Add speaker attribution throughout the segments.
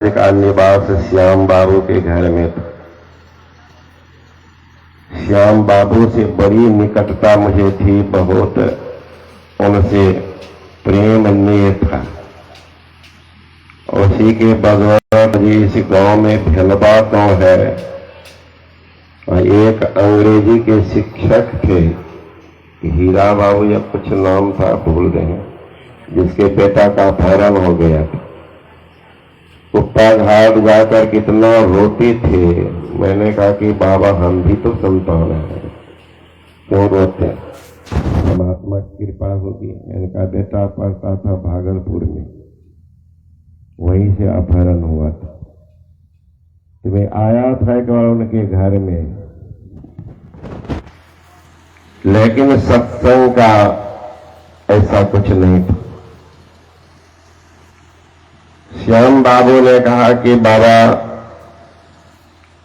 Speaker 1: का निवास श्याम बाबू के घर में था। श्याम बाबू से बड़ी निकटता मुझे थी, बहुत उनसे प्रेम नेह था। उसी के बगैर इस गांव में भेलवा गांव है और एक अंग्रेजी के शिक्षक थे, हीरा बाबू या कुछ नाम था, भूल गए, जिसके बेटा का अपहरण हो गया था। कुप्पा घाट जाकर कितना रोते थे। मैंने कहा कि बाबा हम भी तो संतान हैं, क्यों रोते हैं? परमात्मा की कृपा होगी। इनका बेटा पढ़ता था भागलपुर में, वहीं से अपहरण हुआ था। तो मैं आया था एक बार उनके घर में, लेकिन सत्संग का ऐसा कुछ नहीं था। श्याम बाबू ने कहा कि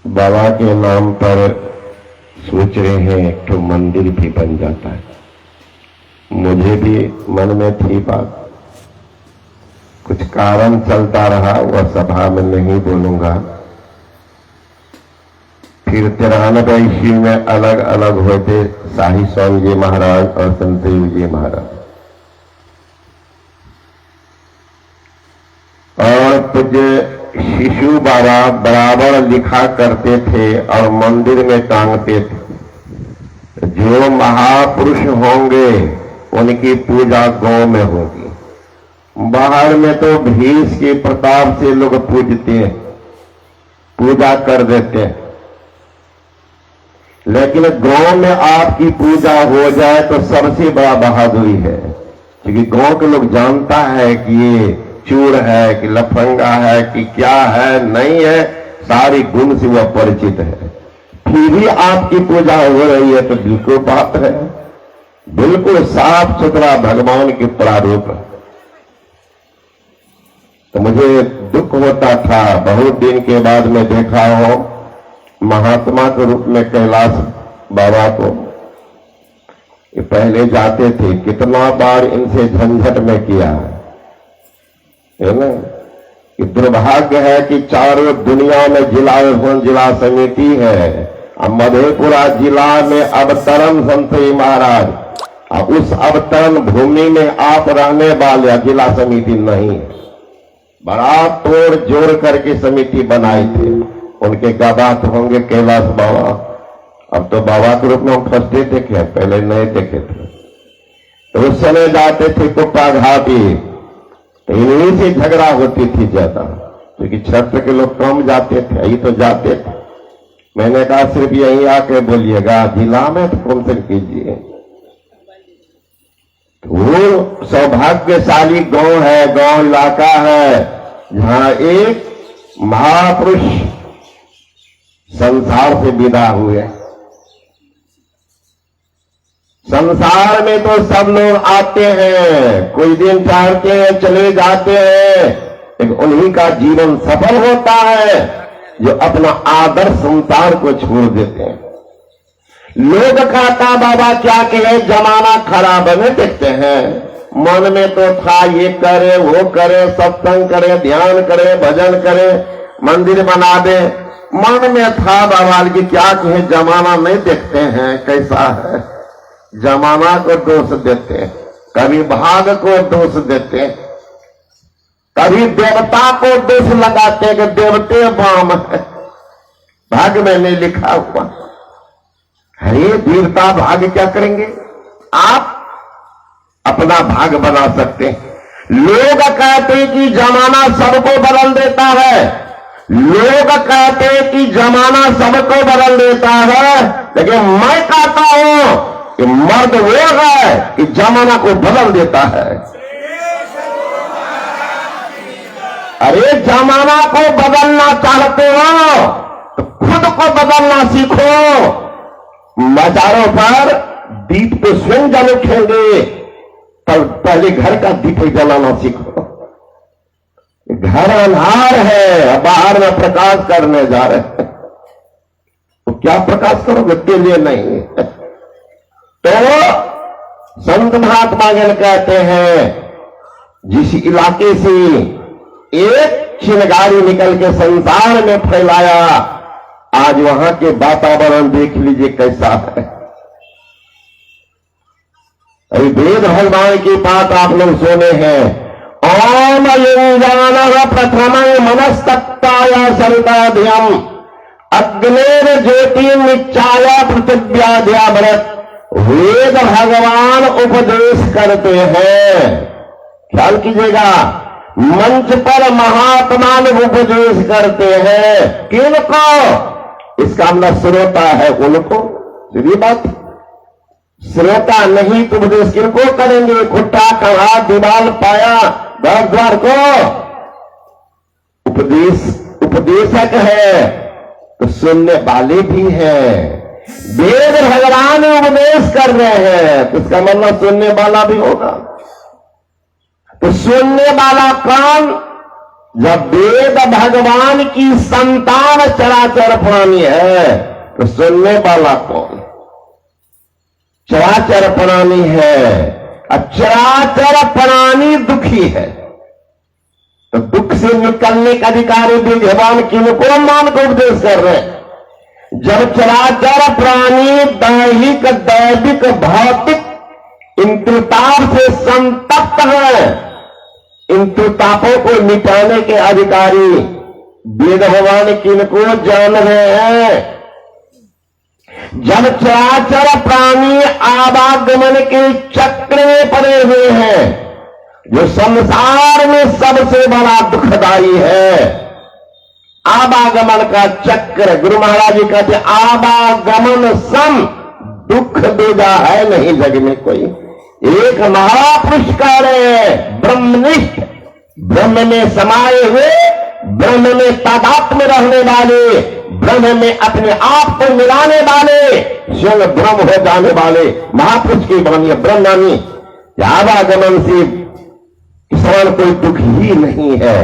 Speaker 1: बाबा के नाम पर सोच रहे हैं एक तो मंदिर भी बन जाता है। मुझे भी मन में थी बात, कुछ कारण चलता रहा, वह सभा में नहीं बोलूंगा। फिर 93 ईस्वी में अलग अलग हुए थे शाही स्वामी जी महाराज और संतदेव जी महाराज, और पूज्य शिशु बाबा बराबर लिखा करते थे और मंदिर में टांगते थे, जो महापुरुष होंगे उनकी पूजा गांव में होगी। बाहर में तो भीष के प्रताप से लोग पूजते हैं, पूजा कर देते हैं, लेकिन गांव में आपकी पूजा हो जाए तो सबसे बड़ा बहादुरी है। क्योंकि गांव के लोग जानता है कि ये चूर है कि लफंगा है कि क्या है, नहीं है, सारी गुण से वह परिचित है, फिर भी आपकी पूजा हो रही है तो बिल्कुल बात है, बिल्कुल साफ सुथरा भगवान के प्रारूप है। तो मुझे दुख होता था, बहुत दिन के बाद मैं देखा हो महात्मा के रूप में कैलाश बाबा को। ये पहले जाते थे, कितना बार इनसे झंझट में किया है ना। कि दुर्भाग्य है कि चारों दुनिया में जिला समिति है, अब मधेपुरा जिला में अवतरण संत महाराज, अब उस अवतरण भूमि में आप रहने वाले जिला समिति नहीं है। बड़ा तोड़ जोड़ करके समिति बनाई थे, उनके गवाह तो होंगे कैलाश बाबा। अब तो बाबा के रूप में हम फर्स्ट देखे, पहले नहीं देखे थे। तो उस समय जाते थे कुप्पा घाटी, तो इन्हीं से झगड़ा होती थी ज्यादा, क्योंकि क्षेत्र के लोग कम जाते थे, यही तो जाते थे। मैंने कहा सिर्फ यहीं आके बोलिएगा, जिला में तो फंक्शन कीजिए। वो सौभाग्यशाली गांव है, गांव इलाका है, जहां एक महापुरुष संसार से विदा हुए। संसार में तो सब लोग आते हैं, कुछ दिन ठहरते हैं, चले जाते हैं, लेकिन उन्हीं का जीवन सफल होता है जो अपना आदर्श संसार को छोड़ देते हैं। लोग कहता बाबा क्या कहे, जमाना खराब है, देखते हैं। मन में तो था ये करे वो करे, सत्संग करे, ध्यान करे, भजन करे, मंदिर बना दे, मन में था बाबा की क्या कहे, जमाना नहीं देखते हैं कैसा है। जमाना को दोष देते हैं, कभी भाग को दोष देते हैं, कभी देवता को दोष लगाते हैं कि देवते बाम है, भाग में नहीं लिखा हुआ। अरे वीरता भाग क्या करेंगे, आप अपना भाग बना सकते हैं। लोग कहते हैं कि जमाना सबको बदल देता है, लोग कहते हैं कि जमाना सबको बदल देता है, लेकिन मैं कहता हूं कि मर्द वो है कि जमाना को बदल देता है। अरे जमाना को बदलना चाहते हो तो खुद को बदलना सीखो। मजारों पर दीप को स्वयं जल उठेंगे, तब पहले घर का दीप जलाना सीखो। घर अंधार है, बाहर में प्रकाश करने जा रहे हैं, तो क्या प्रकाश करोगे? के लिए नहीं। तो संत महात्मा जन कहते हैं, जिस इलाके से एक चिंगारी निकल के संसार में फैलाया। आज वहां के वातावरण देख लीजिए कैसा है। अभी वेद भगवान की बात आप लोग सुने हैं, ओम युंजान प्रथम मनस्तत्ताया सरिताध्यम अग्नेर ज्योति निचाया पृथिव्याध्या व्रत। वेद भगवान उपदेश करते हैं, ख्याल कीजिएगा, मंच पर महात्मा लोग उपदेश करते हैं। किनको? इसका मतलब श्रोता है उनको। सीधी बात, श्रोता नहीं तो उपदेश किनको करेंगे? खुट्टा कहा दीवाल पाया घर द्वार को उपदेशक है तो सुनने वाले भी हैं। वेद भगवान उपदेश कर रहे हैं तो इसका मतलब सुनने वाला भी होगा। तो सुनने वाला कौन? जब वेद भगवान की संतान चराचर प्राणी है तो सुनने वाला कौन? चराचर प्राणी है। अब चराचर प्राणी दुखी है तो दुख से निकलने का अधिकारी भगवान किनको मान को उपदेश कर रहे हैं? जब चराचर प्राणी दैहिक दैविक भौतिक इन त्रिताप से संतप्त है, इन त्रितापों को मिटाने के अधिकारी वेद भगवान किनको जान रहे हैं? जब चराचर प्राणी आवागमन के चक्र में पड़े हुए हैं, जो संसार में सबसे बड़ा दुखदाई है, आवागमन का चक्र। गुरु महाराज जी कहते आवागमन सम दुख दूजा है नहीं जग में कोई। एक महापुरुष कह रहे ब्रह्मनिष्ठ, ब्रह्म में समाये हुए, ब्रह्म में तादात्म्य रहने वाले, ब्रह्म में अपने आप को मिलाने वाले, स्वयं ब्रह्म हो जाने वाले महापुरुष की वाणी ब्रह्मवाणी। आवागमन से किसान कोई दुख ही नहीं है।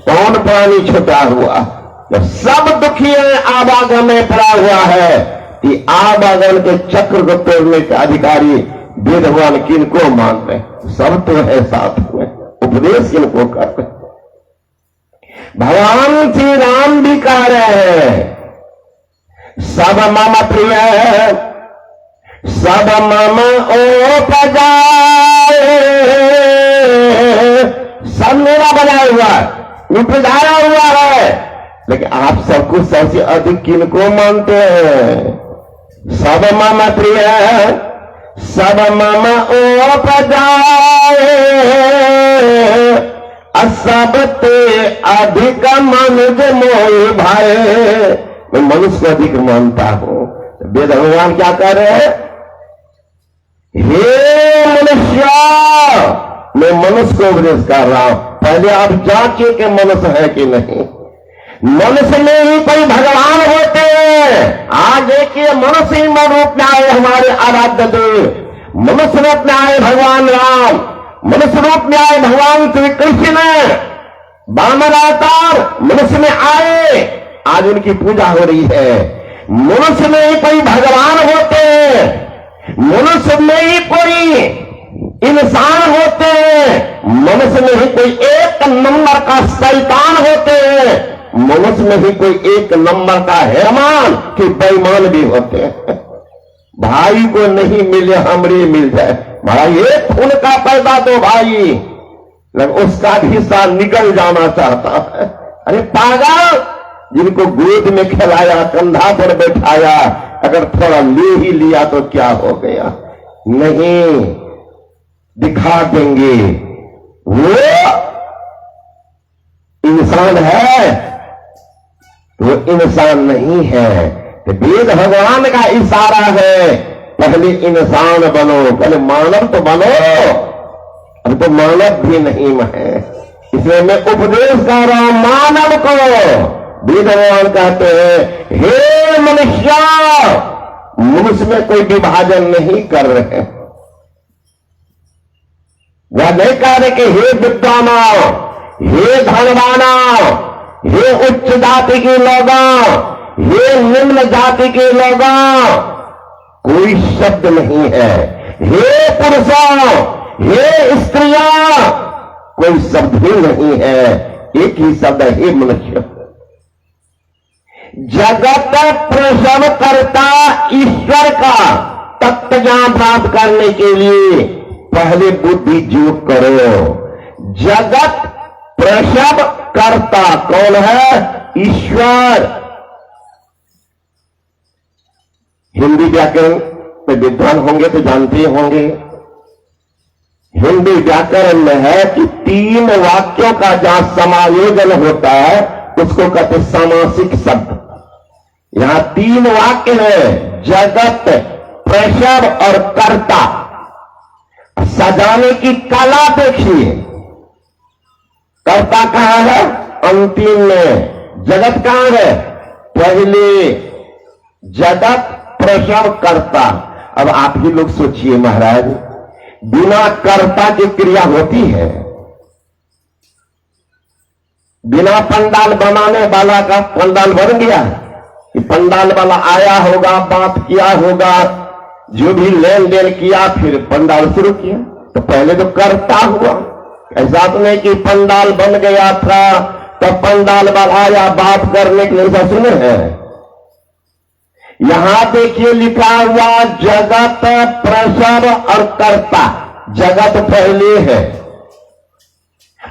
Speaker 1: कौन प्राणी छुटा हुआ? तो सब दुखी है, आवागमन में पड़ा हुआ है। कि आवागमन के चक्र को तोड़ने के अधिकारी वेद भगवान किनको मानते हैं? सब तो है साथ में, उपदेश किनको करते? भगवान श्री राम भी कह रहे हैं सब मम प्रिय सब मम उपजाए, सब मेरा बनाया हुआ है, उपजाया हुआ है। लेकिन आप सबको सबसे अधिक किनको मानते हैं? सब मम प्रिय सब मम उपजाए सबते अधिक मनुज मोहि भाई। मैं मनुष्य को अधिक मानता हूं। वेद भगवान क्या कह रहे हैं? हे मनुष्य, मैं मनुष्य को उपदेश कर रहा हूं, पहले आप जांचिए कि मनुष्य है कि नहीं। मनुष्य में ही कोई भगवान होते हैं। आज देखिए मनुष्य ही मन रूप में आए हमारे आराध्य देव, मनुष्य रूप में आए भगवान राम, मनुष्य रूप में आए भगवान श्री कृष्ण, वामन अवतार मनुष्य में आए, आज उनकी पूजा हो रही है। मनुष्य में ही कोई भगवान होते हैं, मनुष्य में ही कोई इंसान होते हैं, मनुष्य में ही कोई एक नंबर का शैतान होते हैं, मनुष्य में ही कोई एक नंबर का हैरान कि बेईमान भी होते हैं। भाई को नहीं मिले हमरे मिल जाए, भाई एक खून का पैदा तो भाई, लेकिन उसका भी हिस्सा निकल जाना चाहता है। अरे पागल, जिनको गोद में खिलाया, कंधा पर बैठाया, अगर थोड़ा ले ही लिया तो क्या हो गया? नहीं, दिखा देंगे वो इंसान है, वो इंसान नहीं है। तो वेद भगवान का इशारा है पहले इंसान बनो, पहले मानव तो बनो। अब तो मानव भी नहीं है, इसलिए मैं उपदेश कर रहा हूं मानव को। वेद भगवान कहते हैं हे मनुष्य, मनुष्य में कोई विभाजन नहीं कर रहे। वह नहीं कह रहे कि हे विद्वाना, हे धनवाना, हे उच्च जाति के लोगों, हे निम्न जाति के लोगों, कोई शब्द नहीं है। हे पुरुषों, हे स्त्रियां, कोई शब्द ही नहीं है। एक ही शब्द है, हे मनुष्य। जगत प्रसव करता ईश्वर का तत्व ज्ञान प्राप्त करने के लिए पहले बुद्धि योग करो। जगत प्रसव करता कौन है? ईश्वर। हिंदी व्याकरण में विद्वान होंगे तो जानते होंगे, हिंदी व्याकरण में है कि 3 वाक्यों का जहां समायोजन होता है उसको कहते समासिक शब्द। यहां 3 वाक्य है, जगत, प्रसव और कर्ता। सजाने की कला देखिए, कर्ता कहां है? अंतिम में। जगत कहां है? पहले। जगत प्रसव कर्ता। अब आप ही लोग सोचिए महाराज, बिना कर्ता की क्रिया होती है? बिना पंडाल बनाने वाला का पंडाल बन गया? कि पंडाल वाला आया होगा, बात किया होगा, जो भी लेन देन किया, फिर पंडाल शुरू किया, तो पहले तो कर्ता हुआ। ऐसा तो नहीं कि पंडाल बन गया था तब पंडाल वाला आया बात करने के लिए, ऐसा सुने हैं? यहां देखिए लिखा हुआ जगत प्रसव और कर्ता। जगत पहले है,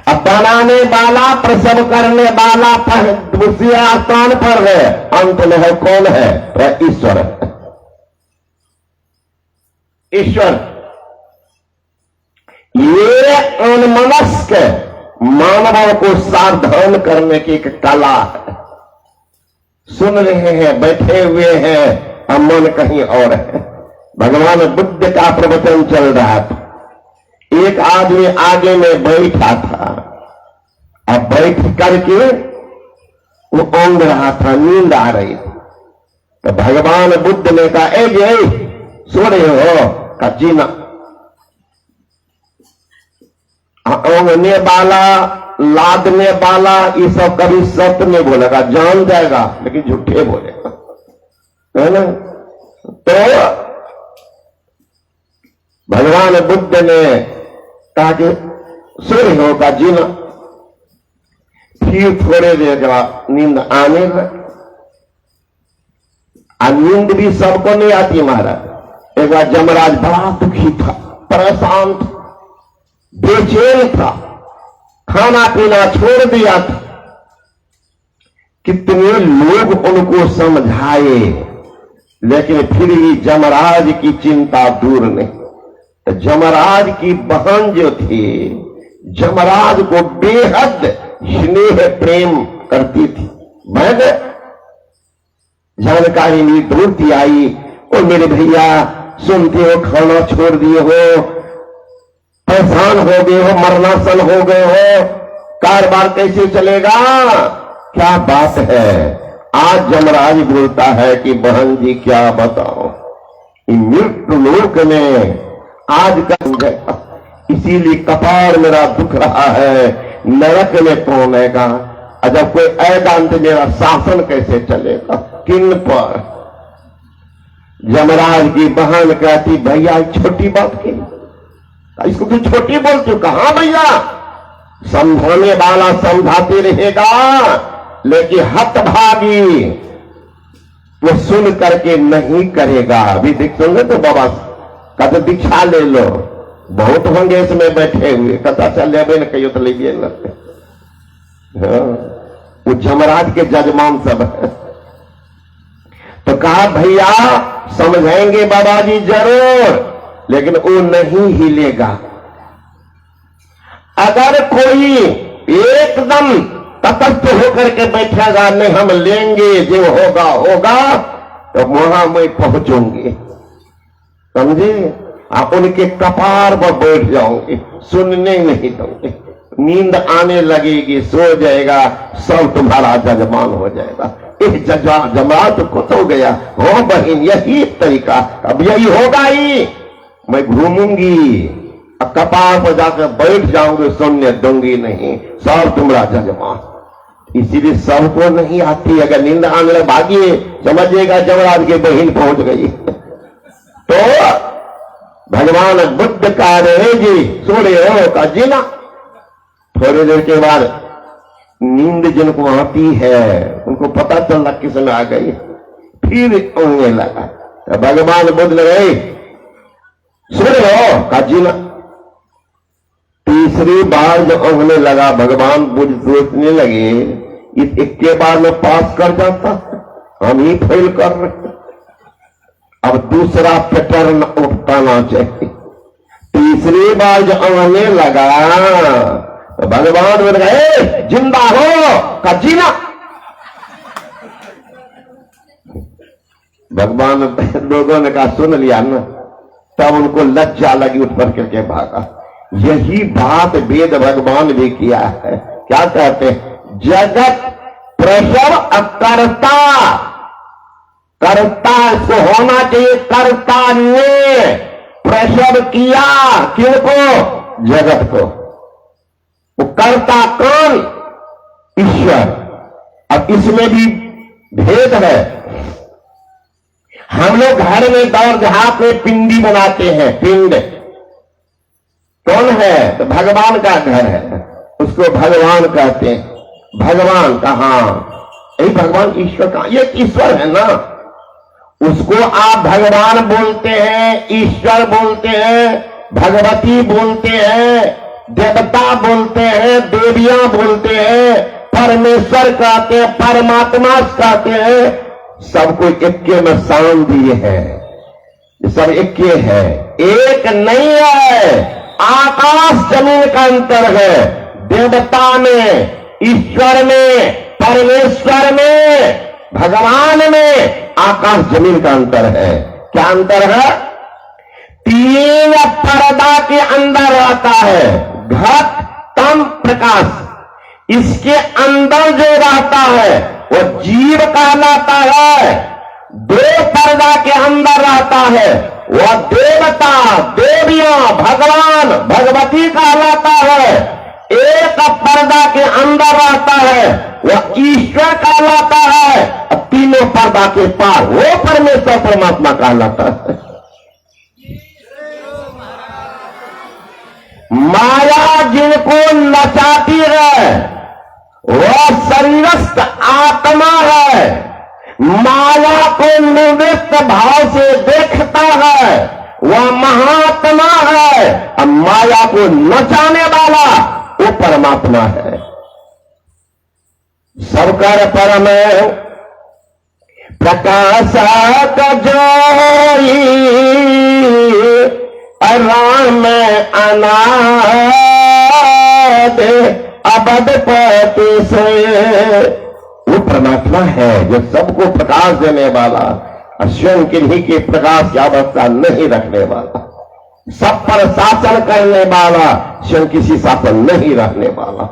Speaker 1: अब बनाने वाला, प्रसव करने वाला दूसरे स्थान पर है, अंत में है कौन है? ईश्वर। ईश्वर। ये अनमनस्क मानवों को सावधान करने की एक कला है। सुन रहे हैं, बैठे हुए हैं, अब मन कहीं और है। भगवान बुद्ध का प्रवचन चल रहा था, एक आदमी आगे में बैठा था, अब बैठ करके वो ऊँघ रहा था, नींद आ रही थी। तो भगवान बुद्ध ने कहा, ए जय, सो रहे हो? का जी ना। ऊँघने वाला, लादने वाला, ये सब कभी सत्य नहीं बोलेगा, जान जाएगा, लेकिन झूठे बोलेगा, है ना? तो भगवान बुद्ध ने कहा कि सूर्य होगा जीना। फिर थोड़े देर के बाद नींद आने लगी। नींद भी सबको नहीं आती महाराज। एक बार जमराज बड़ा दुखी था, परेशान था, बेचैन था, खाना पीना छोड़ दिया था। कितने लोग उनको समझाए, लेकिन फिर भी जमराज की चिंता दूर नहीं। तो जमराज की बहन जो थी, जमराज को बेहद स्नेह प्रेम करती थी। मैंने जानकारी ली, दूरती आई, और मेरे भैया सुनते हो, खाना छोड़ दिए हो, परेशान हो गए हो, मरनासन हो गए हो, कारोबार कैसे चलेगा? क्या बात है? आज जमराज बोलता है कि बहन जी क्या बताओ, मृत्यु लोक में आज का, इसीलिए कपाल मेरा दुख रहा है, नरक में कौन आएगा? जब कोई आएगा तो मेरा शासन कैसे चलेगा? किन पर? जमराज की बहन कहती, भैया छोटी बात की, इसको तू छोटी बोलती हो? कहां भैया, समझाने वाला समझाते रहेगा, लेकिन हतभागी वो सुन करके नहीं करेगा। अभी देख सुन तो बाबा कहते दीक्षा ले लो, बहुत होंगे इसमें बैठे हुए, कथा चल लेबे न कहियो तो लीजिए न। वो जमराज के जजमान सब है। तो कहा भैया समझाएंगे बाबा जी जरूर, लेकिन वो नहीं हिलेगा। अगर कोई एकदम तटस्थ होकर के बैठेगा, नहीं हम लेंगे, जो होगा होगा, तो वहां मैं पहुंचूंगी, समझे? आप उनके कपार पर बैठ जाओगे, सुनने नहीं दोगे, नींद आने लगेगी, सो जाएगा, सब तुम्हारा जजमान हो जाएगा। इस जजमान तो कुछ हो गया हो बहन, यही तरीका, अब यही होगा ही, मैं घूमूंगी, कपार पर जाकर बैठ जाऊंगी, सुनने दूंगी नहीं, सब तुम्हारा जजमान। इसीलिए सबको नहीं आती, अगर नींद आने लगे भागिए, समझिएगा जमराज की बहन पहुंच गई। तो भगवान बुद्ध कह रहे जी, सो रहे हो? का जीना। थोड़ी देर के बाद नींद जिनको आती है उनको पता चला किसमें आ गई, फिर ऊँगने लगा। तो भगवान बुद्ध लगे सुन लो का जीना। तीसरी बार जो ऊँगने लगा भगवान बुद्ध सोचने लगे इस एक के बार में पास कर जाता, हम ही फेल कर रहे, अब दूसरा पैटर्न उठाना चाहिए। तीसरी बार जो ऊँगने लगा तो भगवान बोल गए जिंदा हो का जीना। भगवान लोगों ने कहा सुन लिया ना, तब उनको लज्जा लगी, उठ पर करके भागा। यही बात वेद भगवान भी किया है। क्या कहते हैं? जगत प्रसव अकर्ता, कर्ता इसको होना चाहिए, कर्ता ने प्रसव किया किनको? जगत को। वो कर्ता कौन? ईश्वर। अब इसमें भी भेद है। हम लोग घर में दौड़ देहात में पिंडी बनाते हैं, पिंड कौन है? तो भगवान का घर है, उसको भगवान कहते हैं। भगवान कहां? यही भगवान ईश्वर कहां? ये ईश्वर है ना, उसको आप भगवान बोलते हैं, ईश्वर बोलते हैं, भगवती बोलते हैं, देवता बोलते हैं, देवियां बोलते हैं, परमेश्वर कहते हैं, परमात्मा कहते हैं। सबको इक्के में शान दिए हैं, सब इक्के है, एक नहीं है। आकाश जमीन का अंतर है, देवता में, ईश्वर में, परमेश्वर में, भगवान में आकाश जमीन का अंतर है। क्या अंतर है? तीन पर्दा के अंदर रहता है, घट तम प्रकाश। इसके अंदर जो रहता है वो जीव कहलाता है। दो पर्दा के अंदर रहता है वह देवता, देवियां, भगवान, भगवती कहलाता है। एक पर्दा के अंदर रहता है वह ईश्वर कहलाता है। तीनों पर्दा के पार वो परमेश्वर परमात्मा कहलाता है। माया जिनको नचाती है वह शरीरस्थ आत्मा है। माया को निर्दिष्ट भाव से देखता है वह महात्मा है। अब माया को नचाने वाला वो परमात्मा है। सबकर परम प्रकाशक जोई राम अनाद अबद पति से। वो परमात्मा है जो सबको प्रकाश देने वाला, स्वयं किन्हीं के प्रकाश की अवस्था नहीं रखने वाला, सब पर शासन करने वाला, स्वयं किसी शासन नहीं रखने वाला।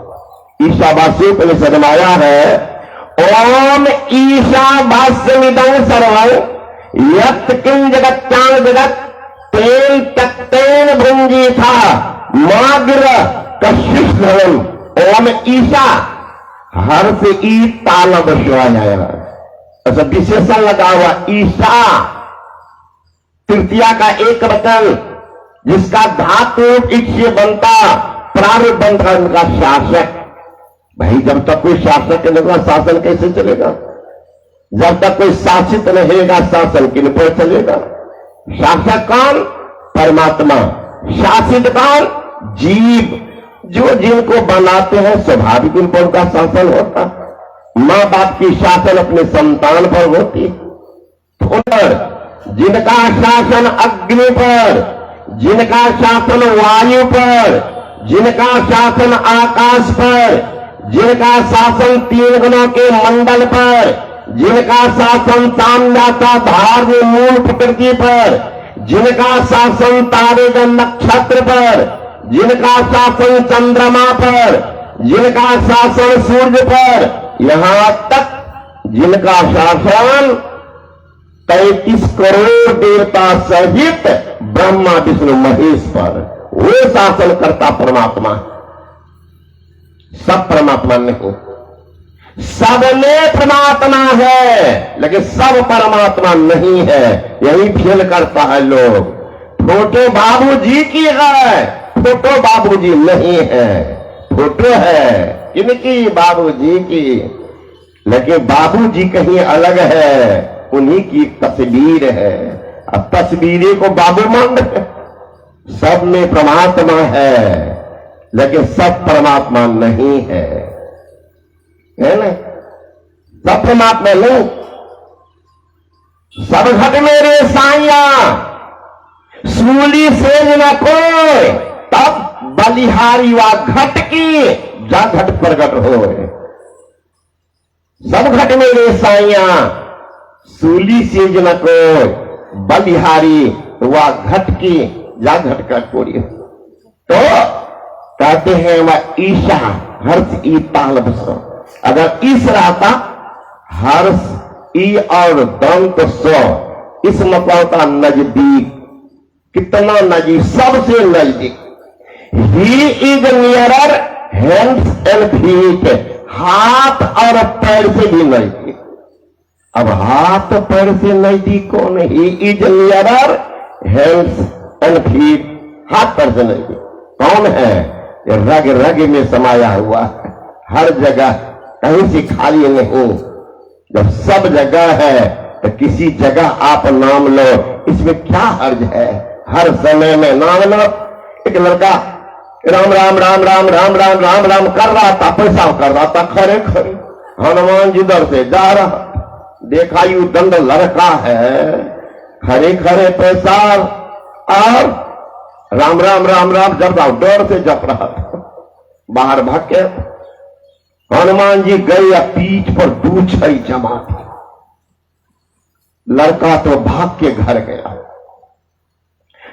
Speaker 1: ईशावासी उपनिषद में आया है ओम ईशावास्यमिदं सर्वं यत् किं जगत्यां जगत् तेन तत्तेन भुंजी था माग्र कशिष्णम। ओम ईशा, हर से ई ताला बसवा जाएगा, ऐसा विशेषण लगा हुआ ईशा। तृतीया का एक वचन जिसका धातु ईट से बनता, प्रारूप बनता उनका शासक। भाई जब तक कोई शासक नहीं होगा शासन कैसे चलेगा? जब तक कोई शासित नहीं रहेगा शासन किन पर चलेगा? शासक कौन? परमात्मा। शासित कौन? जीव। जो जिनको बनाते हैं स्वाभाविक उन पर उनका शासन होता। मां बाप की शासन अपने संतान पर होती। पर जिनका शासन अग्नि पर, जिनका शासन वायु पर, जिनका शासन आकाश पर, जिनका शासन तीन गुणों के मंडल पर, जिनका शासन साम्याता धार मूल प्रकृति पर, जिनका शासन तारे व नक्षत्र पर, जिनका शासन चंद्रमा पर, जिनका शासन सूर्य पर, यहां तक जिनका शासन 33 करोड़ देवता सहित ब्रह्मा विष्णु महेश पर, वो शासन करता परमात्मा। सब परमात्मा नहीं, सब में परमात्मा है लेकिन सब परमात्मा नहीं है। यही फेल करता है लोग। फोटो बाबूजी की है, फोटो बाबूजी नहीं है। फोटो है किनकी? बाबूजी की। लेकिन बाबूजी कहीं अलग है, उन्हीं की तस्वीर है। अब तस्वीरें को बाबू मान रहे, सब में परमात्मा है लेकिन सब परमात्मा नहीं है ना? सब परमात्मा नहीं। सब घट मेरे साइया सूली से न कोई, तब बलिहारी वा घट की जा घट प्रगट हो। सब घट मेरे साइया सूली से न कोई, बलिहारी वा घट की जा घट का कोई। तो कहते हैं वह ईशा हर्ष ई ताल बसो। अगर ईश रहता, हर्ष ई और दंत सो, इस मतलब का नजदीक, कितना नजदीक, सबसे नजदीक। He is nearer hands and feet, हाथ और पैर से भी नजदीक। अब हाथ पैर से नजदीक कौन है? He is nearer hands and feet, हाथ पैर से नजदीक कौन है? ये रग रग में समाया हुआ है, हर जगह, कहीं से खाली नहीं। जब सब जगह है तो किसी जगह आप नाम लो, इसमें क्या हर्ज है? हर समय में नाम लो। एक लड़का राम राम राम राम राम राम राम राम कर रहा था, पेशाब कर रहा था, खरे खरे हनुमान जी दर से जा रहा, देखा यू दंड लड़का है, खरे खरे पेशाब और राम राम राम राम जब डर से जप रहा था, बाहर भाग के हनुमान जी गए या पीठ पर दूध छड़ी जमा थी। लड़का तो भाग के घर गया।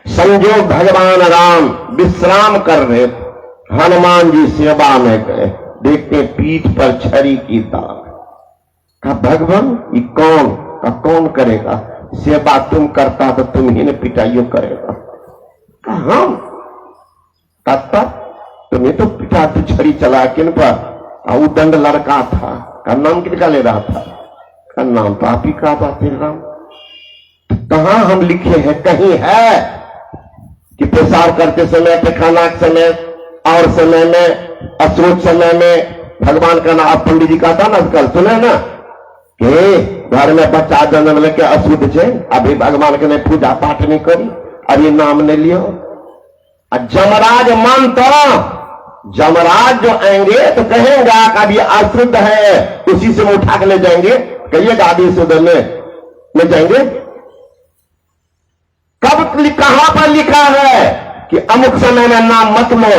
Speaker 1: संजोग भगवान राम विश्राम कर रहे थे, हनुमान जी सेवा में गए, देखते पीठ पर छड़ी की दाग। कहा भगवान ये कौन? का कौन करेगा सेवा? तुम करता तो तुम ही ने पिटाइयो करेगा। कहा हम? कहता तुम्हें तो पिटा, तू छड़ी चला किन पर? वो दंड लड़का था, का नाम किनका ले रहा था? का नाम पापी का था तेरे राम। कहां हम लिखे हैं? कहीं है कि पेशाब करते समय, पैखाना के समय और समय में, अशोच समय में भगवान का नाम, पंडित जी का था ना कल सुने ना कि घर में बच्चा जन्म लेके अशुद्ध है, अभी भगवान के ने पूजा पाठ नहीं करी, अभी नाम नहीं लियो। जमराज मंत्र, जमराज जो आएंगे तो कहेंगे कि अभी अशुद्ध है, उसी से उठा के ले जाएंगे, कहिएगा अभी शुद्ध में ले जाएंगे। कब कहां पर लिखा है कि अमुक समय में नाम मत लो?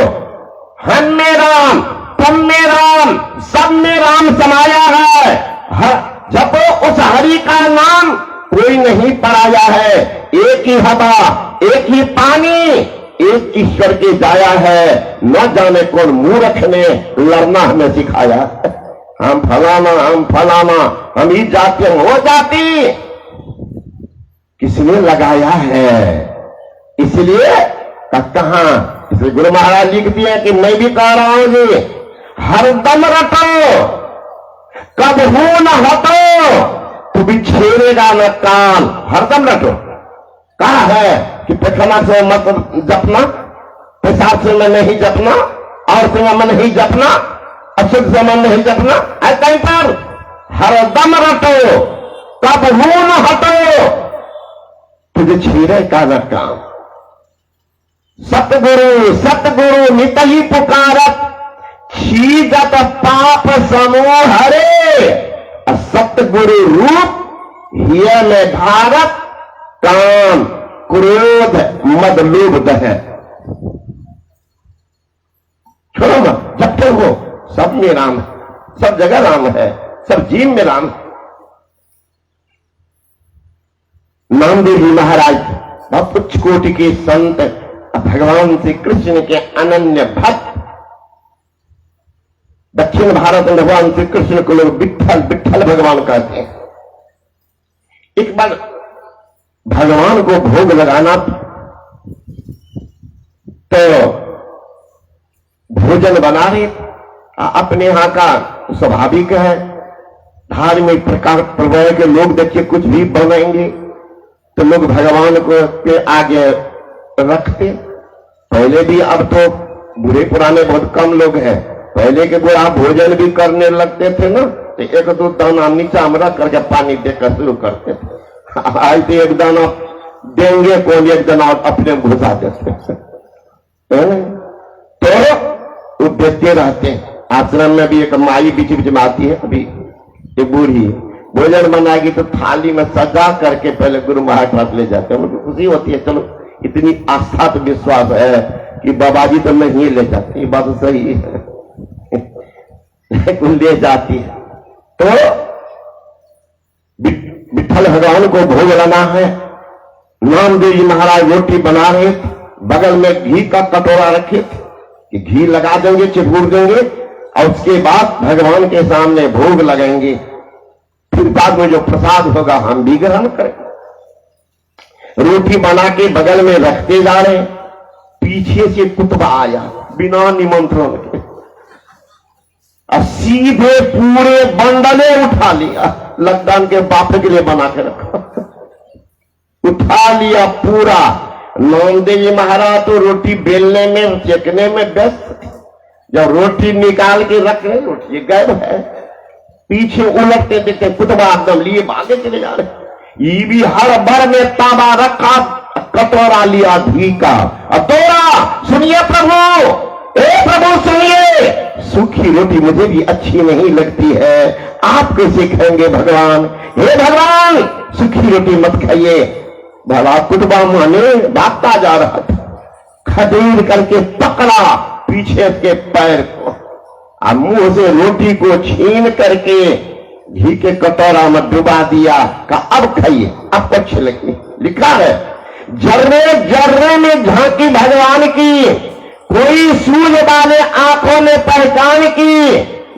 Speaker 1: हम में राम, तुम में राम, सब में राम समाया है। जब उस हरि का नाम कोई नहीं पराया है, एक ही हवा, एक ही पानी, एक ईश्वर के जाया है। न जाने कौन मूर्ख ने लड़ना हमें सिखाया। हम फलाना, हम फलाना, हम ही जाते, हो जाती, किसने लगाया है? इसलिए कहां, इसलिए गुरु महाराज लिख दिए कि मैं भी कह रहा हूं जी, हरदम रटो, कब हो न हटो, तू भी छेड़ेगा न कान, हरदम रटो। कहा है कि पैखाना से मत जपना, पेशाब से मैं नहीं जपना, और से मैं नहीं जपना, अशुद्ध से मैं नहीं जपना। ऐसा पर हरदम रटो, कब हो न हटो, तुझे छेड़े का न काम। सतगुरु सतगुरु नित ही पुकारत, छीजत पाप समूह हरे। सतगुरु रूप हिय में भारत, काम क्रोध मद लोभ दह। छोड़ो मत, जपते हो, सब में राम है, सब जगह राम है, सब जीव में राम है। नामदेव जी महाराज बहुत उच्च कोटि के संत, भगवान श्री कृष्ण के अनन्य भक्त। दक्षिण भारत में भगवान श्री कृष्ण को लोग विठ्ठल विठ्ठल भगवान कहते हैं। एक बार भगवान को भोग लगाना तो भोजन बना रहे, अपने यहां का स्वाभाविक है, धार्मिक प्रकार प्रभु के लोग देखिए कुछ भी बनाएंगे तो लोग भगवान को के आगे रखते। पहले भी, अब तो बुरे पुराने बहुत कम लोग हैं, पहले के बुढ़ा भोजन भी करने लगते थे ना, तो एक दो दाना नीचा में रख करके पानी देकर शुरू करते थे। आज तो एक दाना देंगे कौन, एक दाना अपने घुसा देते है ना। तो वो देते रहते हैं। आश्रम में भी एक माई बीच बीच में आती है, अभी एक बूढ़ी भोजन बनाएगी तो थाली में सजा करके पहले गुरु महाराज पास ले जाते हैं। मुझे खुशी होती है, चलो इतनी आस्था तो विश्वास है कि बाबा जी तो नहीं ले जाते, ये बात सही है ले जाती है। तो विठल भगवान को भोग लाना है। नामदेव जी महाराज रोटी बना रहे थे, बगल में घी का कटोरा रखे थे कि घी लगा देंगे, चिपूर देंगे और उसके बाद भगवान के सामने भोग लगाएंगे, फिर बाद में जो प्रसाद होगा हम भी ग्रहण करें। रोटी बना के बगल में रखते जा रहे, पीछे से कुतबा आया बिना निमंत्रण के और सीधे पूरे बंडले उठा लिया। लखदान के बाप के लिए बना के रखा, उठा लिया पूरा। नामदेव जी महाराज तो रोटी बेलने में चेकने में व्यस्त, जब रोटी निकाल के रख रहे रोटी गायब है, पीछे उलटते देते कुतबा एकदम लिए भागे चले जा रहे। ये भी हर भर में तांबा रखा, कटोरा लिया घी का और तोड़ा। सुनिए प्रभु, ए प्रभु सुनिए, सूखी रोटी मुझे भी अच्छी नहीं लगती है, आप कैसे खाएंगे भगवान? हे भगवान सूखी रोटी मत खाइए। भला कुतबा माने भागता जा रहा था, खदेड़ करके पकड़ा पीछे के पैर को और मुंह से रोटी को छीन करके घी के कटोरा में डुबा दिया। कहा अब खाइए, अब कुछ लिखा है जर्रे जर्रे में झांकी भगवान की, कोई सूझ वाले आंखों ने पहचान की।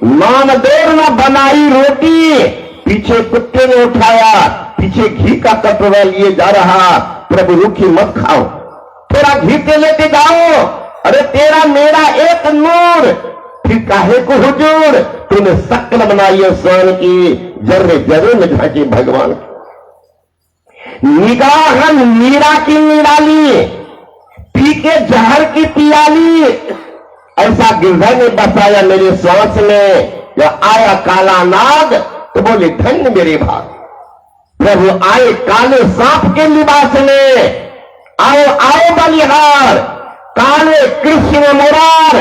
Speaker 1: नामदेव ने बनाई रोटी, पीछे कुत्ते ने उठाया, पीछे घी का कटोरा लिए जा रहा। प्रभु रूखी मत खाओ, थोड़ा घी के लेके जाओ। अरे तेरा मेरा एक नूर, फिर काहे को हुजूर? तूने शक्ल बनाई है स्वयं की, जर्रे जर्रे में झांकी भगवान की। निगाह मीरा की निराली, पी के जहर की पियाली। ऐसा गिरधर ने बसाया मेरे श्वास में। जब आया काला नाग तो बोले धन्य मेरे भाग। प्रभु आए काले सांप के लिबास में, आओ आओ बलिहार, काले कृष्ण मुरार।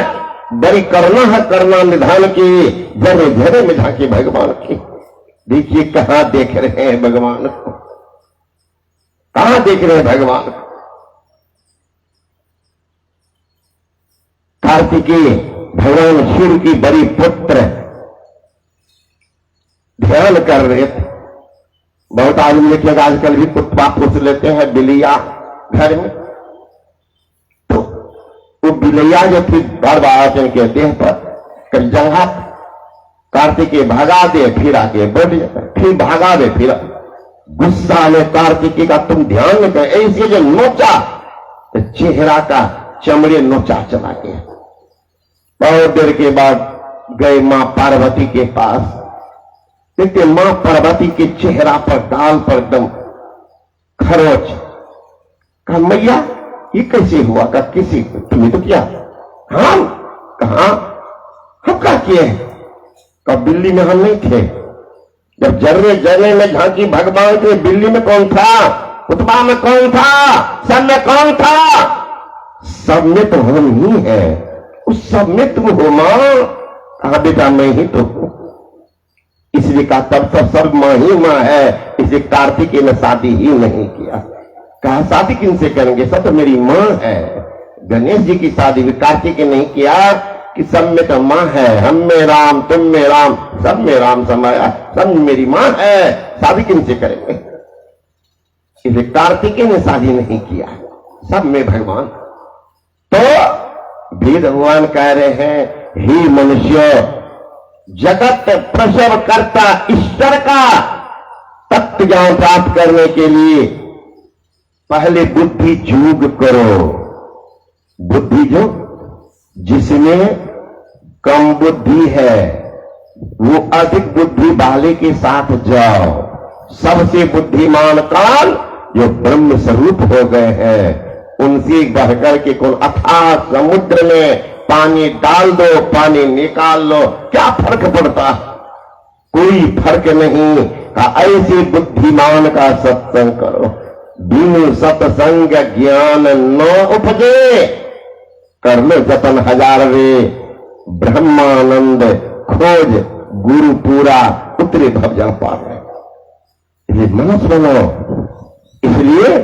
Speaker 1: बड़ी करुणा है करुणा निधान की, जरे जरे में झांकी भगवान की। देखिए कहां देख रहे हैं भगवान को, कहां देख रहे हैं भगवान को। कार्तिकेय भगवान शिव की बड़ी पुत्र ध्यान कर रहे थे। बहुत आदमी देखिएगा आजकल भी कुत्ता पोस लेते हैं, बिलिया घर में। तो वो बिलिया जो थी बार बार के देह पर कल जंघा, कार्तिकेय भगा दे, फिर आगे बढ़ जाता, फिर भागा दे, फिर गुस्सा ने कार्तिकेय का तुम ध्यान न कर, ऐसे जो नोचा तो चेहरा का चमड़े नोचा चला गया। बहुत देर के बाद गए मां पार्वती के पास, देखते मां पार्वती के चेहरा पर गाल पर एकदम खरोच। कहा मैया ये कैसे हुआ? का किसी तुम्हें तो किया? हम कहा, हम क्या किए? का बिल्ली में हम नहीं थे। जब जर्रे जर्रे में झांकी भगवान के, बिल्ली में कौन था? कुतबा में कौन था? सब में कौन था? सब में तो हम ही है। उस सब में तुम हो मां? कहा बेटा मैं ही तो हूं। इसलिए कहा तब तो सब मां ही मां है, इसलिए कार्तिकेय ने शादी ही नहीं किया। कहा शादी किनसे करेंगे? सब तो मेरी मां है। गणेश जी की शादी भी कार्तिकेय नहीं किया कि सब में तो मां है, हम में राम, तुम में राम, सब में राम समाया, सब मेरी मां है, शादी किनसे करेंगे? इसलिए कार्तिकेय ने शादी नहीं किया, सब में भगवान। तो वेद भगवान कह रहे हैं हे मनुष्य, जगत प्रसव करता ईश्वर का तत्व ज्ञान प्राप्त करने के लिए पहले बुद्धि योग करो। बुद्धि जो जिसमें कम बुद्धि है वो अधिक बुद्धि वाले के साथ जाओ। सबसे बुद्धिमान काल जो ब्रह्म स्वरूप हो गए हैं, उनसे बढ़कर के कौन? अथाह समुद्र में पानी डाल दो, पानी निकाल लो, क्या फर्क पड़ता? कोई फर्क नहीं। ऐसे बुद्धिमान का सत्संग करो। बिनु सत्संग ज्ञान न उपजे, कर लो जतन हजारवे, ब्रह्मानंद खोज गुरु पूरा, उतरे भवजन पार। ये मनस बनो, इसलिए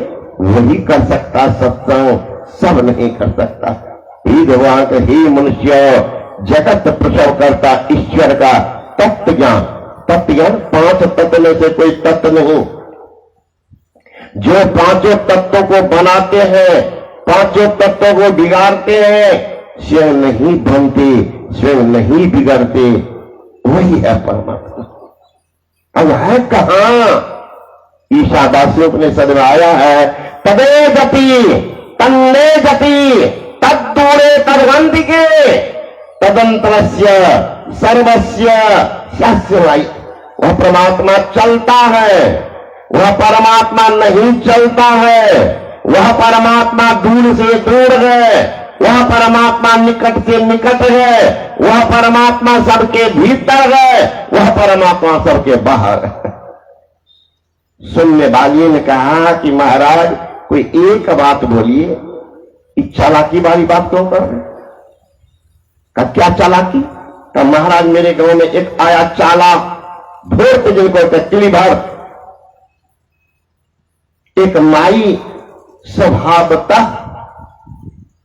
Speaker 1: वही कर सकता सत्संग, सब नहीं कर सकता। ही भगवान के ही मनुष्य जगत प्रसव करता ईश्वर का तत्व ज्ञान। तत्व ज्ञान 5 तत्व में से कोई तत्व नहीं। जो 5 तत्वों को बनाते हैं, 5 तत्वों को बिगाड़ते हैं, स्वयं नहीं बनते, स्वयं नहीं बिगड़ते, वही है परमात्मा। अब है कहां? ईशावासी उपनिषद में आया है, तदे गति तन्ने गति तद्दूरे तदवंतिके तदंतरस्य सर्वस्य शस्य। वह परमात्मा चलता है, वह परमात्मा नहीं चलता है, वह परमात्मा दूर से दूर है, वह परमात्मा निकट से निकट है, वह परमात्मा सबके भीतर है, वह परमात्मा सबके बाहर है। सुनने वाली ने कहा कि महाराज कोई एक बात बोलिए, चालाकी वाली बात क्यों कर रहे? क्या चालाकी? तो महाराज मेरे गांव में एक आया चाला भोर को जिनको किली भर, एक माई स्वभावतः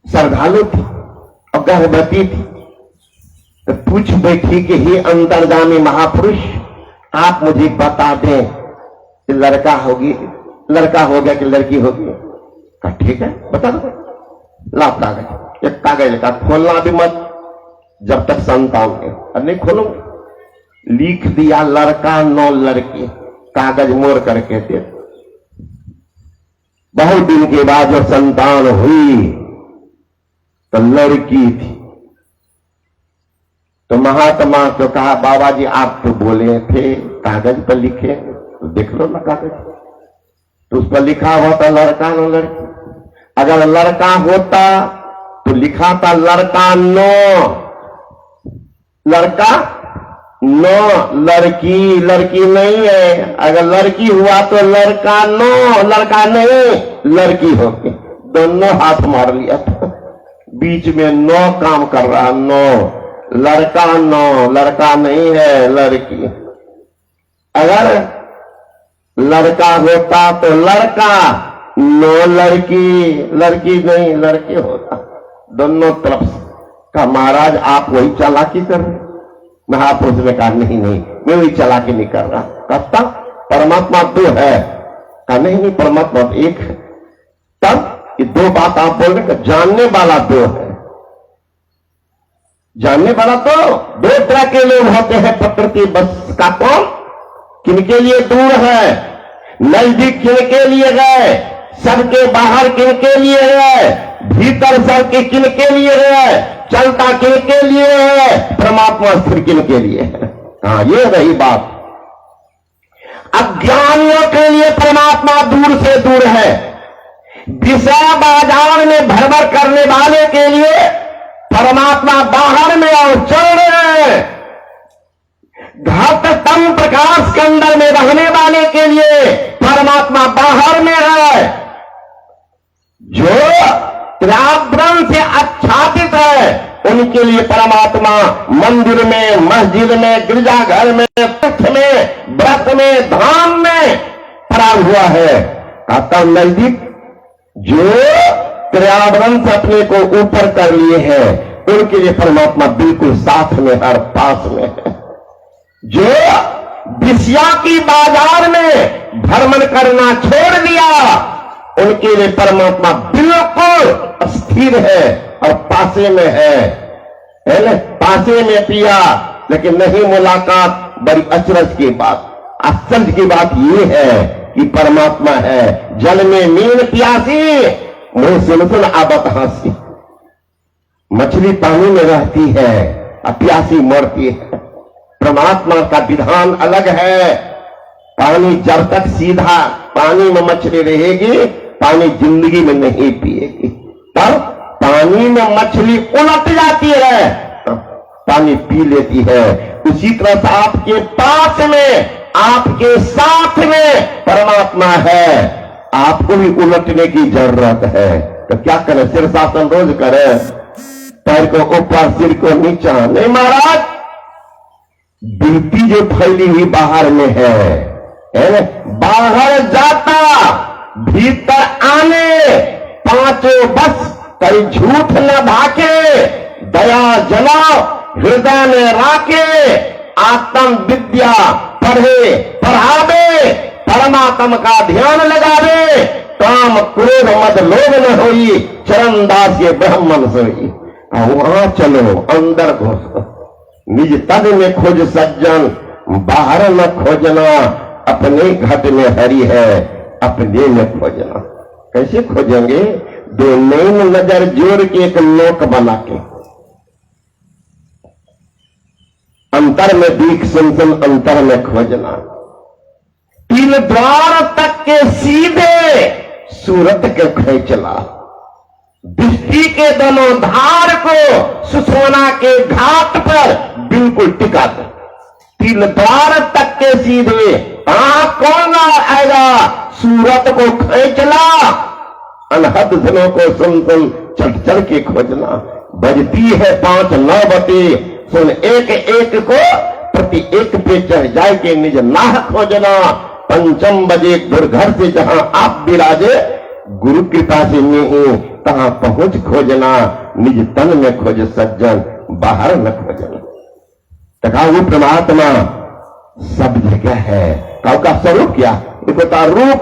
Speaker 1: श्रद्धालु थी और गर्भवती थी। तो पूछ बैठी कि हे अंतर्गामी महापुरुष, आप मुझे बता दें कि लड़का हो गया कि लड़की होगी? कहा ठीक है बता दो। ला कागज, एक कागज का खोलना भी मत जब तक संतान है, नहीं खोलो। लिख दिया लड़का नो लड़की, कागज मोड़ करके दे। बहुत दिन के बाद जब संतान हुई तो लड़की थी। तो महात्मा को कहा बाबा जी आप तो बोले थे कागज पर लिखे, तो देख लो ना कागज। तो उस पर लिखा हुआ था लड़का नो लड़की। अगर लड़का होता तो लिखा था लड़का नो, लड़का नो, लड़की लड़की नहीं है। अगर लड़की हुआ तो लड़का नो, लड़का नहीं लड़की होगी। दोनों हाथ मार लिया था, बीच में नो काम कर रहा, नो लड़का नो, लड़का नहीं है लड़की। अगर लड़का होता तो लड़का नो, लड़की लड़की नहीं लड़के होता। दोनों तरफ का महाराज आप वही चालाकी कर रहे? महापुरुष ने कहा नहीं मैं वही चालाकी नहीं कर रहा। कहता परमात्मा दो है? कहा नहीं परमात्मा एक है। तब ये दो बात आप बोल रहे, जानने वाला दो है। जानने वाला तो दो तरह के लोग होते हैं प्रकृति बस का। कौन? किनके लिए दूर है, नजदीक किनके लिए गए, सबके बाहर किनके लिए है, भीतर सबके किनके लिए है, चलता किनके लिए है, परमात्मा स्थिर किनके लिए है। हाँ ये रही बात। अज्ञानियों के लिए परमात्मा दूर से दूर है। विषय बाजार में भरभर करने वाले के लिए परमात्मा बाहर में और चल रहे हैं। घटतम प्रकाश के अंदर में रहने वाले के लिए परमात्मा बाहर में है। जो त्यागब्रह्म से आच्छादित है उनके लिए परमात्मा मंदिर में, मस्जिद में, गिरजाघर में, तीर्थ में, व्रत में, धाम में पड़ा हुआ है। आता नजदीक जो पर्यावरण से अपने को ऊपर कर लिए हैं उनके लिए परमात्मा बिल्कुल साथ में हर पास में है। जो विषया की बाजार में भ्रमण करना छोड़ दिया उनके लिए परमात्मा बिल्कुल स्थिर है और पासे में है ना? पासे में पिया लेकिन नहीं मुलाकात। बड़ी अचरज की बात, आश्चर्य की बात ये है कि परमात्मा है। जल में मीन प्यासी, मुंह सुन आबत हंसी। मछली पानी में रहती है और प्यासी मरती है। परमात्मा का विधान अलग है। पानी जब तक सीधा पानी में मछली रहेगी, पानी जिंदगी में नहीं पिएगी। तब पानी पानी में मछली उलट जाती है, पानी पी लेती है। उसी तरह से आपके पास में, आपके साथ में परमात्मा है, आपको भी उलटने की जरूरत है। तो क्या करें? शीर्षासन रोज करें, पैर को ऊपर सिर को नीचा नहीं महाराज। बिल्टी जो फैली हुई बाहर में है बाहर जाता भीतर आने, पांचों बस कहीं झूठ न भाके, दया जलाओ हृदय में राखे, आत्म विद्या पढ़े पढ़ावे, परमात्मा का ध्यान लगावे, काम क्रोध मद लोभ न होई, चरण दास ये ब्राह्मण सोई। वहां चलो, अंदर घुसो, निज तन में खोज सज्जन, बाहर न खोजना, अपने घट में हरि है, अपने में खोजना। कैसे खोजेंगे? दो नैन नजर जोड़ के एक लोक बना के, अंतर में दीख सुन सुन अंतर में खोजना, तीन द्वार तक के सीधे सूरत के खींचना, दृष्टि के दोनों धार को सुसोना के घाट पर बिल्कुल टिका दो। तीन द्वार तक के सीधे कौन आएगा? सूरत को खींचना, अनहद धनों को सुन सुन चढ़ चढ़ के खोजना। बजती है 5 9 सुन एक एक को, प्रति एक पे चढ़ जाए के निज नाह खोजना। पंचम बजे दुर्घर से जहां आप विराजे, गुरु कृपा से नहीं तहां पहुंच खोजना, निज तन में खोज सज्जन, बाहर न खोजना। तथा वो परमात्मा सब जगह है। का स्वरूप क्या? एक होता रूप,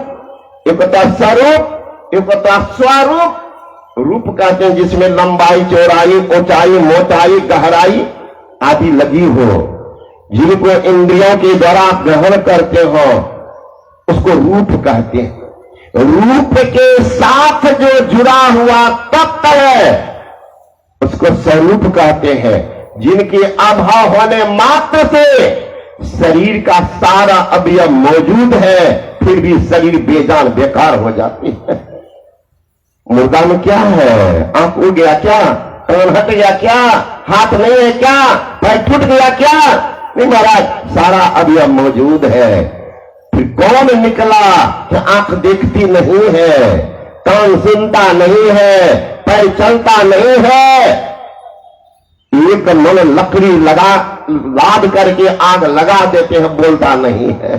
Speaker 1: एक होता स्वरूप, एक होता स्वरूप। रूप कहते हैं जिसमें लंबाई चौड़ाई ऊंचाई मोटाई गहराई आदि लगी हो, जिनको इंद्रियों के द्वारा ग्रहण करते हो, उसको रूप कहते हैं। रूप के साथ जो जुड़ा हुआ तत्व है उसको स्वरूप कहते हैं। जिनके अभाव होने मात्र से शरीर का सारा अवयव मौजूद है, फिर भी शरीर बेजान बेकार हो जाती है। मुर्दा में क्या है? आंख उड़ गया क्या? कान हट गया क्या? हाथ नहीं है क्या? पैर टूट गया क्या? नहीं महाराज, सारा अवयव मौजूद है। फिर कौन निकला कि आंख देखती नहीं है, कान सुनता नहीं है, पैर चलता नहीं है। एक मन लकड़ी लगा लाद करके आग लगा देते हैं, बोलता नहीं है।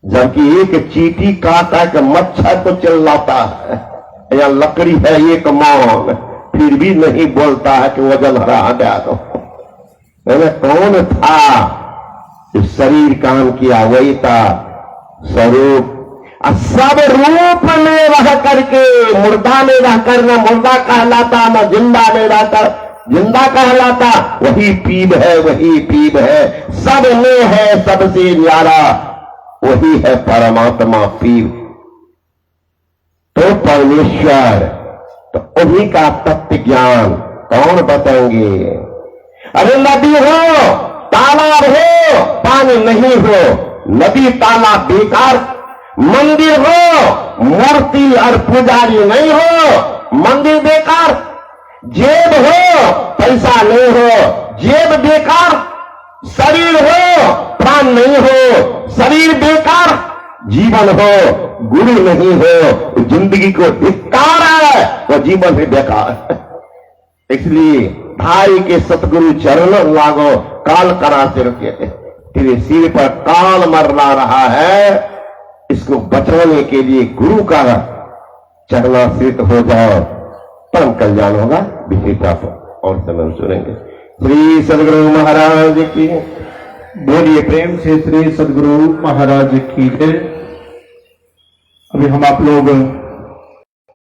Speaker 1: जबकि एक चींटी काटा के मच्छर को चिल्लाता है, या लकड़ी है एक मौन, फिर भी नहीं बोलता है कि वजन हरा दे दो। कौन था इस शरीर काम किया? वही था स्वरूप। सब रूप में रह करके मुर्दा में रह कर न मुर्दा कहलाता, न जिंदा में रहकर जिंदा कहलाता। वही पीब है, वही पीब है, सब में है सबसे न्यारा, वही है परमात्मा पीब। तो परमेश्वर, तो उन्हीं का तत्व ज्ञान कौन बताएंगे? अरे नदी हो, तालाब हो, पानी नहीं हो, नदी तालाब बेकार, मंदिर हो, मूर्ति और पुजारी नहीं हो, मंदिर बेकार, जेब हो, पैसा नहीं हो, जेब बेकार, शरीर हो, प्राण नहीं हो, शरीर बेकार, जीवन हो, गुरु नहीं हो, जिंदगी को धिक्कार है, वो जीवन भी बेकार है। इसलिए भाई के सतगुरु चरण लागो, काल करा सिर के, तेरे सिर पर काल मरना रहा है, इसको बचाने के लिए गुरु का चरणाश्रित हो जाओ, परम कल्याण होगा। विशेषता और समय सुनेंगे। श्री सदगुरु महाराज की
Speaker 2: बोलिए प्रेम से श्री सदगुरु महाराज की जय। अभी हम आप लोग